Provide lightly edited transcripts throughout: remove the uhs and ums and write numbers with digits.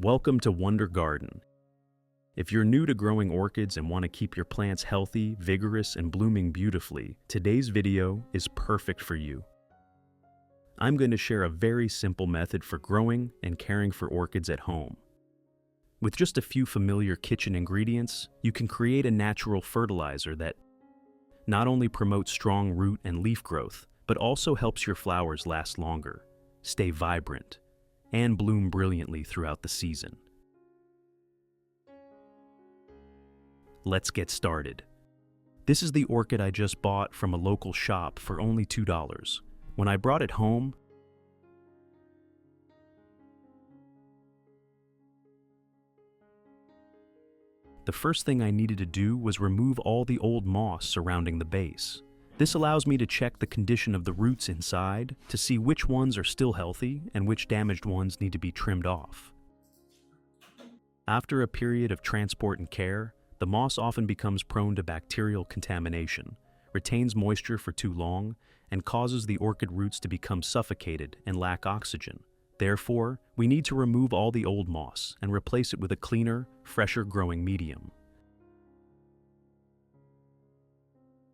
Welcome to Wonder Garden. If you're new to growing orchids and want to keep your plants healthy, vigorous, and blooming beautifully, today's video is perfect for you. I'm going to share a very simple method for growing and caring for orchids at home. With just a few familiar kitchen ingredients, you can create a natural fertilizer that not only promotes strong root and leaf growth, but also helps your flowers last longer, stay vibrant, and bloom brilliantly throughout the season. Let's get started. This is the orchid I just bought from a local shop for only $2. When I brought it home, the first thing I needed to do was remove all the old moss surrounding the base. This allows me to check the condition of the roots inside to see which ones are still healthy and which damaged ones need to be trimmed off. After a period of transport and care, the moss often becomes prone to bacterial contamination, retains moisture for too long, and causes the orchid roots to become suffocated and lack oxygen. Therefore, we need to remove all the old moss and replace it with a cleaner, fresher growing medium.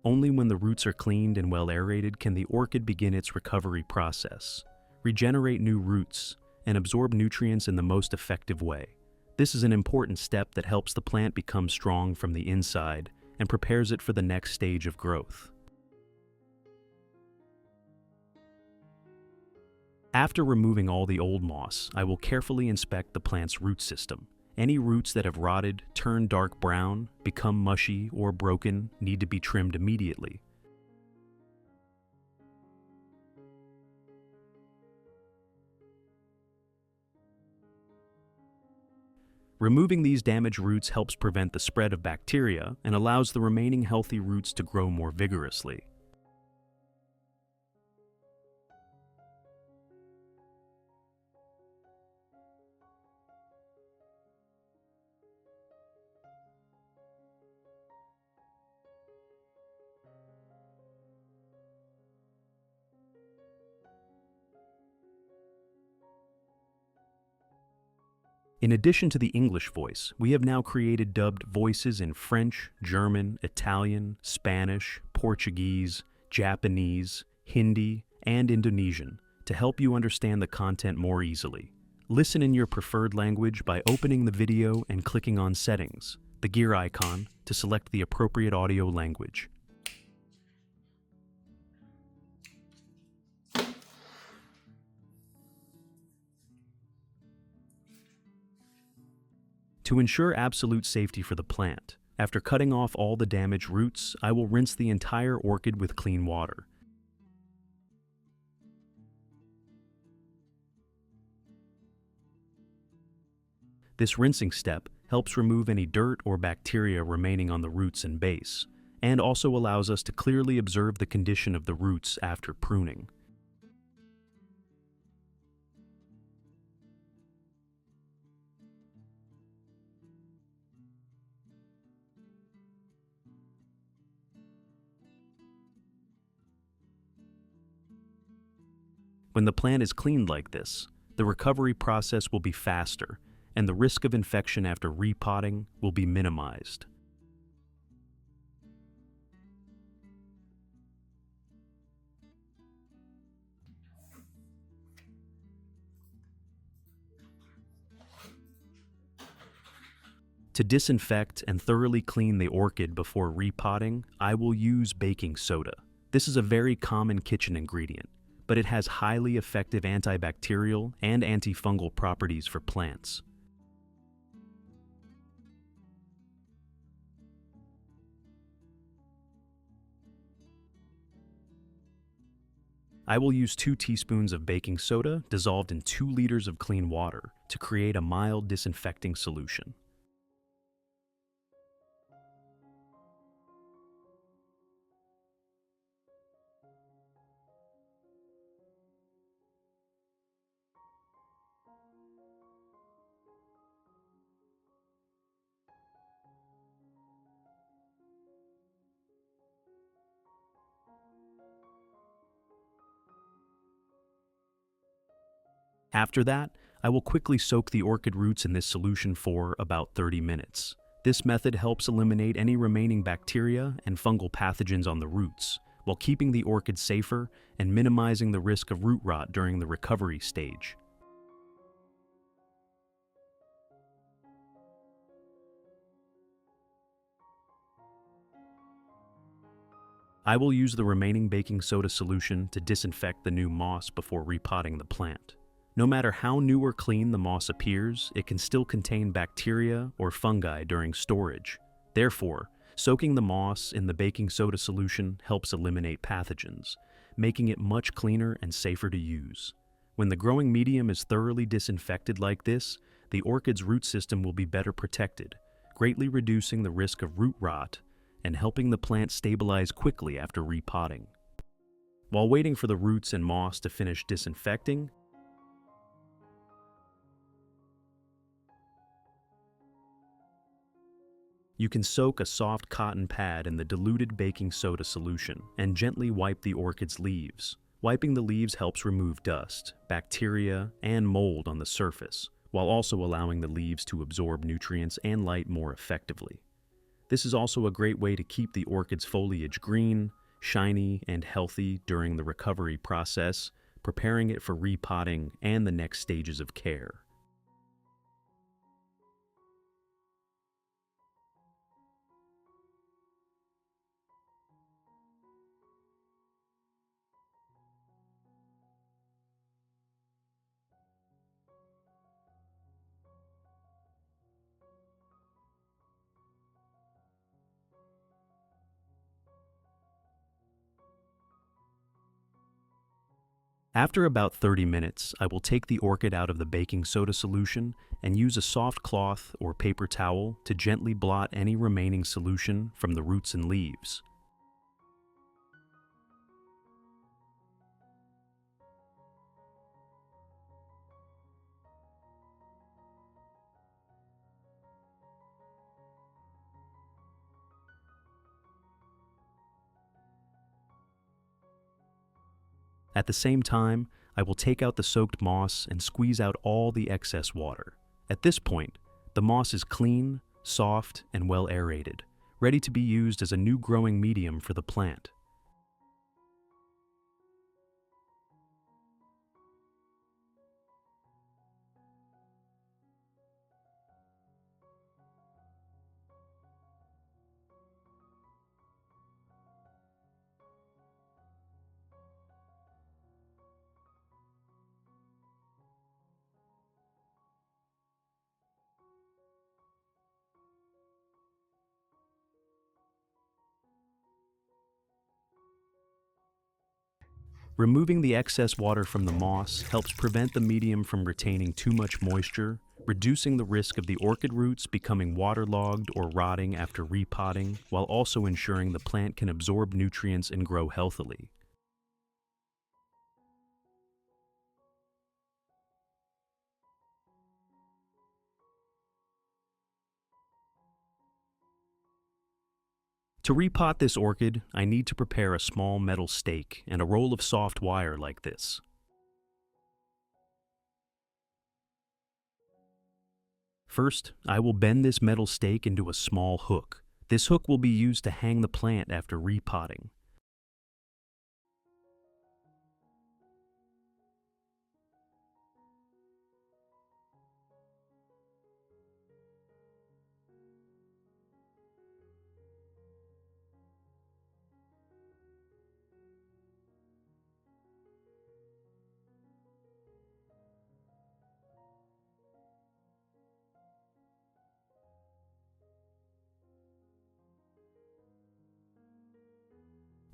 Only when the roots are cleaned and well aerated can the orchid begin its recovery process, regenerate new roots, and absorb nutrients in the most effective way. This is an important step that helps the plant become strong from the inside and prepares it for the next stage of growth. After removing all the old moss, I will carefully inspect the plant's root system. Any roots that have rotted, turned dark brown, become mushy, or broken need to be trimmed immediately. Removing these damaged roots helps prevent the spread of bacteria and allows the remaining healthy roots to grow more vigorously. In addition to the English voice, we have now created dubbed voices in French, German, Italian, Spanish, Portuguese, Japanese, Hindi, and Indonesian to help you understand the content more easily. Listen in your preferred language by opening the video and clicking on Settings, the gear icon, to select the appropriate audio language. To ensure absolute safety for the plant, after cutting off all the damaged roots, I will rinse the entire orchid with clean water. This rinsing step helps remove any dirt or bacteria remaining on the roots and base, and also allows us to clearly observe the condition of the roots after pruning. When the plant is cleaned like this, the recovery process will be faster, and the risk of infection after repotting will be minimized. To disinfect and thoroughly clean the orchid before repotting, I will use baking soda. This is a very common kitchen ingredient, but it has highly effective antibacterial and antifungal properties for plants. I will use 2 teaspoons of baking soda dissolved in 2 liters of clean water to create a mild disinfecting solution. After that, I will quickly soak the orchid roots in this solution for about 30 minutes. This method helps eliminate any remaining bacteria and fungal pathogens on the roots, while keeping the orchid safer and minimizing the risk of root rot during the recovery stage. I will use the remaining baking soda solution to disinfect the new moss before repotting the plant. No matter how new or clean the moss appears, it can still contain bacteria or fungi during storage. Therefore, soaking the moss in the baking soda solution helps eliminate pathogens, making it much cleaner and safer to use. When the growing medium is thoroughly disinfected like this, the orchid's root system will be better protected, greatly reducing the risk of root rot and helping the plant stabilize quickly after repotting. While waiting for the roots and moss to finish disinfecting, you can soak a soft cotton pad in the diluted baking soda solution and gently wipe the orchid's leaves. Wiping the leaves helps remove dust, bacteria, and mold on the surface, while also allowing the leaves to absorb nutrients and light more effectively. This is also a great way to keep the orchid's foliage green, shiny, and healthy during the recovery process, preparing it for repotting and the next stages of care. After about 30 minutes, I will take the orchid out of the baking soda solution and use a soft cloth or paper towel to gently blot any remaining solution from the roots and leaves. At the same time, I will take out the soaked moss and squeeze out all the excess water. At this point, the moss is clean, soft, and well aerated, ready to be used as a new growing medium for the plant. Removing the excess water from the moss helps prevent the medium from retaining too much moisture, reducing the risk of the orchid roots becoming waterlogged or rotting after repotting, while also ensuring the plant can absorb nutrients and grow healthily. To repot this orchid, I need to prepare a small metal stake and a roll of soft wire like this. First, I will bend this metal stake into a small hook. This hook will be used to hang the plant after repotting.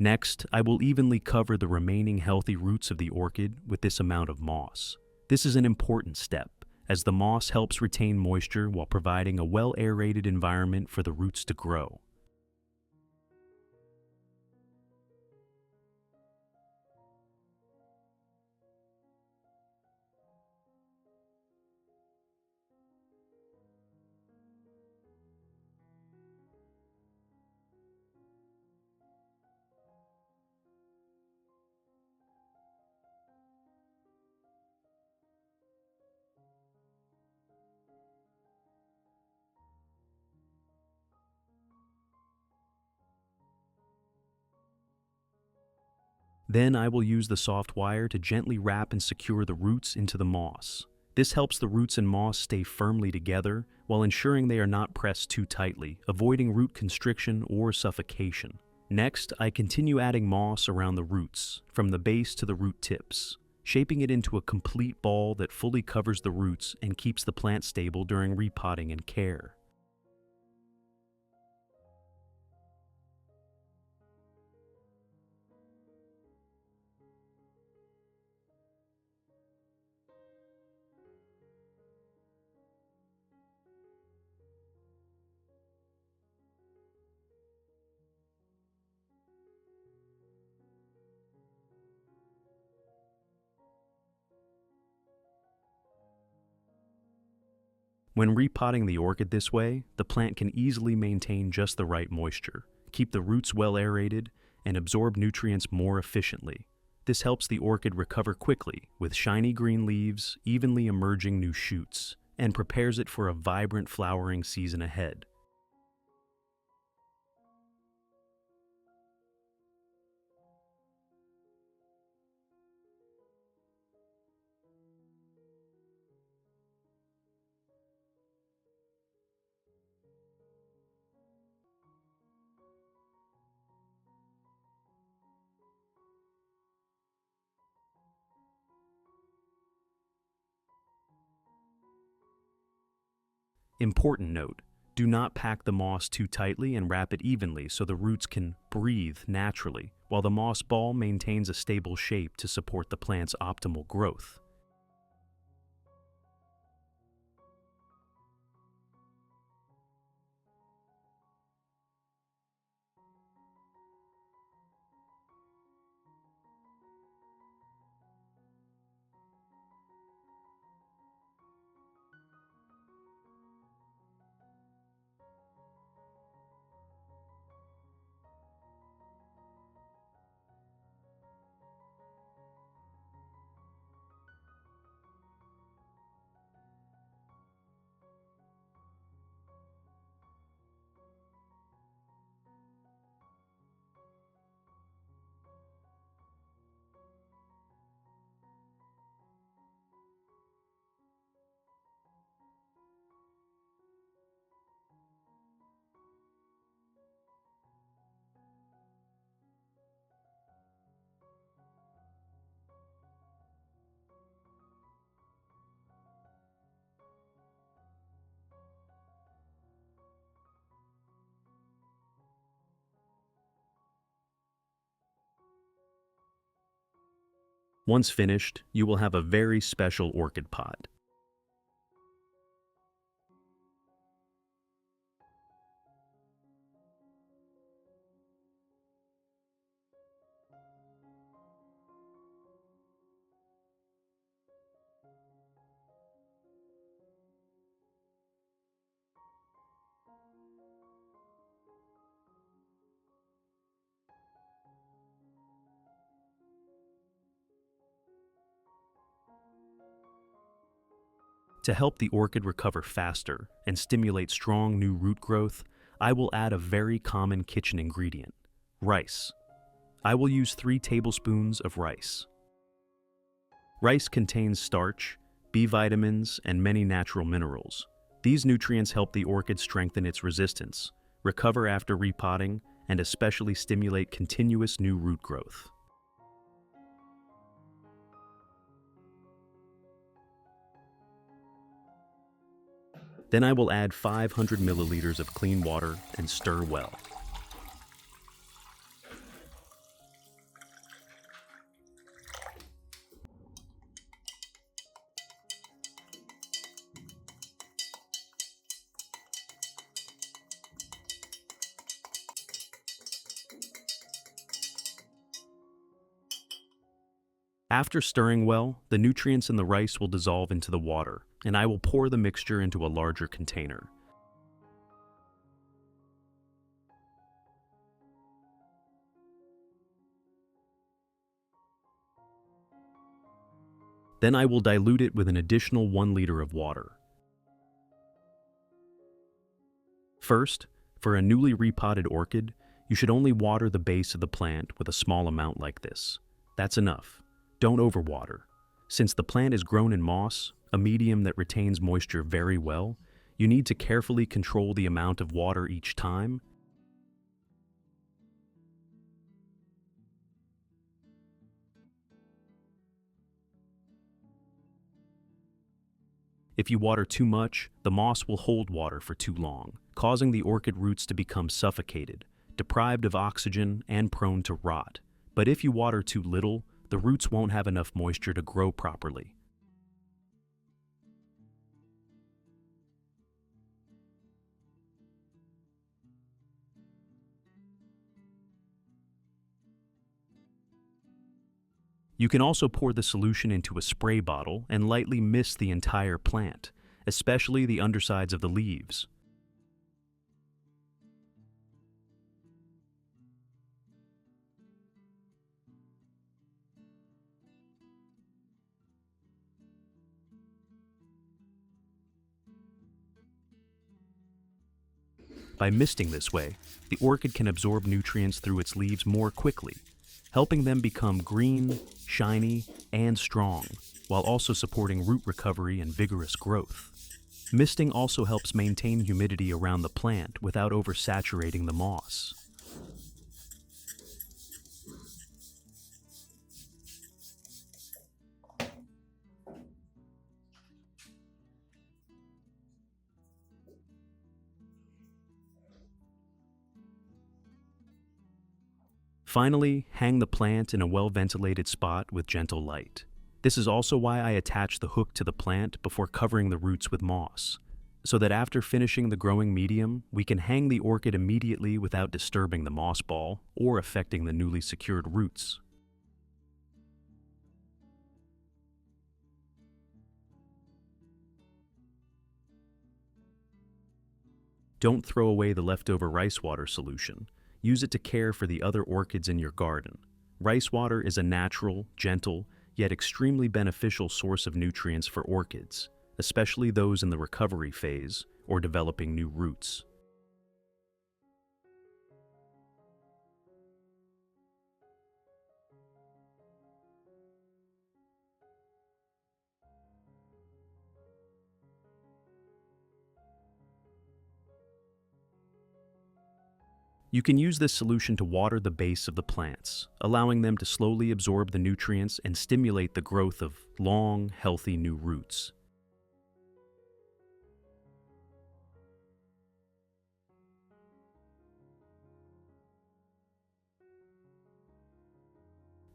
Next, I will evenly cover the remaining healthy roots of the orchid with this amount of moss. This is an important step, as the moss helps retain moisture while providing a well-aerated environment for the roots to grow. Then I will use the soft wire to gently wrap and secure the roots into the moss. This helps the roots and moss stay firmly together while ensuring they are not pressed too tightly, avoiding root constriction or suffocation. Next, I continue adding moss around the roots, from the base to the root tips, shaping it into a complete ball that fully covers the roots and keeps the plant stable during repotting and care. When repotting the orchid this way, the plant can easily maintain just the right moisture, keep the roots well aerated, and absorb nutrients more efficiently. This helps the orchid recover quickly, with shiny green leaves, evenly emerging new shoots, and prepares it for a vibrant flowering season ahead. Important note: do not pack the moss too tightly and wrap it evenly so the roots can breathe naturally, while the moss ball maintains a stable shape to support the plant's optimal growth. Once finished, you will have a very special orchid pot. To help the orchid recover faster and stimulate strong new root growth, I will add a very common kitchen ingredient: rice. I will use 3 tablespoons of rice. Rice contains starch, B vitamins, and many natural minerals. These nutrients help the orchid strengthen its resistance, recover after repotting, and especially stimulate continuous new root growth. Then I will add 500 milliliters of clean water and stir well. After stirring well, the nutrients in the rice will dissolve into the water, and I will pour the mixture into a larger container. Then I will dilute it with an additional 1 liter of water. First, for a newly repotted orchid, you should only water the base of the plant with a small amount like this. That's enough. Don't overwater. Since the plant is grown in moss, a medium that retains moisture very well, you need to carefully control the amount of water each time. If you water too much, the moss will hold water for too long, causing the orchid roots to become suffocated, deprived of oxygen, and prone to rot. But if you water too little, the roots won't have enough moisture to grow properly. You can also pour the solution into a spray bottle and lightly mist the entire plant, especially the undersides of the leaves. By misting this way, the orchid can absorb nutrients through its leaves more quickly, helping them become green, shiny, and strong, while also supporting root recovery and vigorous growth. Misting also helps maintain humidity around the plant without oversaturating the moss. Finally, hang the plant in a well-ventilated spot with gentle light. This is also why I attach the hook to the plant before covering the roots with moss, so that after finishing the growing medium, we can hang the orchid immediately without disturbing the moss ball or affecting the newly secured roots. Don't throw away the leftover rice water solution. Use it to care for the other orchids in your garden. Rice water is a natural, gentle, yet extremely beneficial source of nutrients for orchids, especially those in the recovery phase or developing new roots. You can use this solution to water the base of the plants, allowing them to slowly absorb the nutrients and stimulate the growth of long, healthy new roots.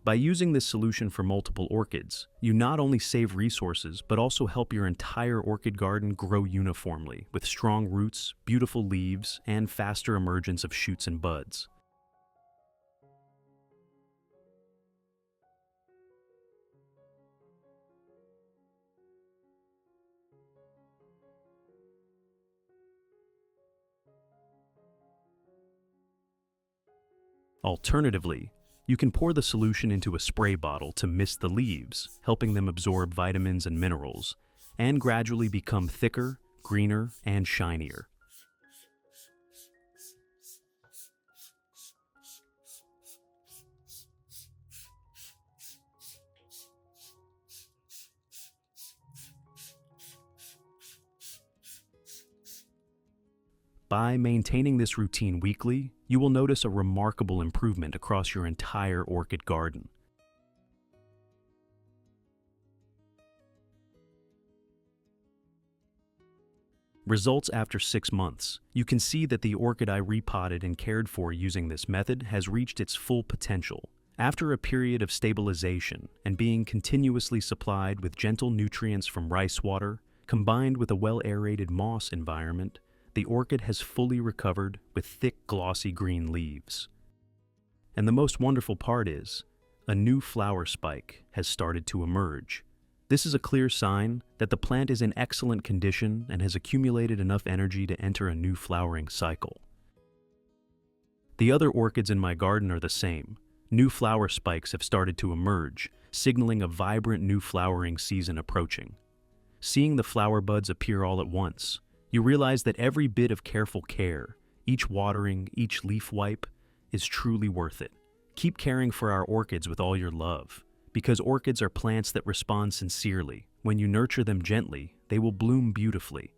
By using this solution for multiple orchids, you not only save resources, but also help your entire orchid garden grow uniformly, with strong roots, beautiful leaves, and faster emergence of shoots and buds. Alternatively, you can pour the solution into a spray bottle to mist the leaves, helping them absorb vitamins and minerals, and gradually become thicker, greener, and shinier. By maintaining this routine weekly, you will notice a remarkable improvement across your entire orchid garden. Results after 6 months. You can see that the orchid I repotted and cared for using this method has reached its full potential. After a period of stabilization and being continuously supplied with gentle nutrients from rice water, combined with a well-aerated moss environment, the orchid has fully recovered with thick, glossy green leaves. And the most wonderful part is, a new flower spike has started to emerge. This is a clear sign that the plant is in excellent condition and has accumulated enough energy to enter a new flowering cycle. The other orchids in my garden are the same. New flower spikes have started to emerge, signaling a vibrant new flowering season approaching. Seeing the flower buds appear all at once, you realize that every bit of careful care, each watering, each leaf wipe, is truly worth it. Keep caring for our orchids with all your love, because orchids are plants that respond sincerely. When you nurture them gently, they will bloom beautifully.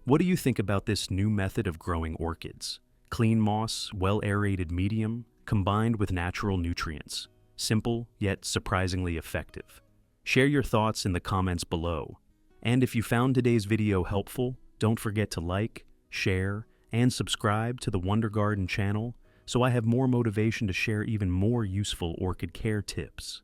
What do you think about this new method of growing orchids? Clean moss, well-aerated medium, combined with natural nutrients. Simple, yet surprisingly effective. Share your thoughts in the comments below. And if you found today's video helpful, don't forget to like, share, and subscribe to the Wonder Garden channel so I have more motivation to share even more useful orchid care tips.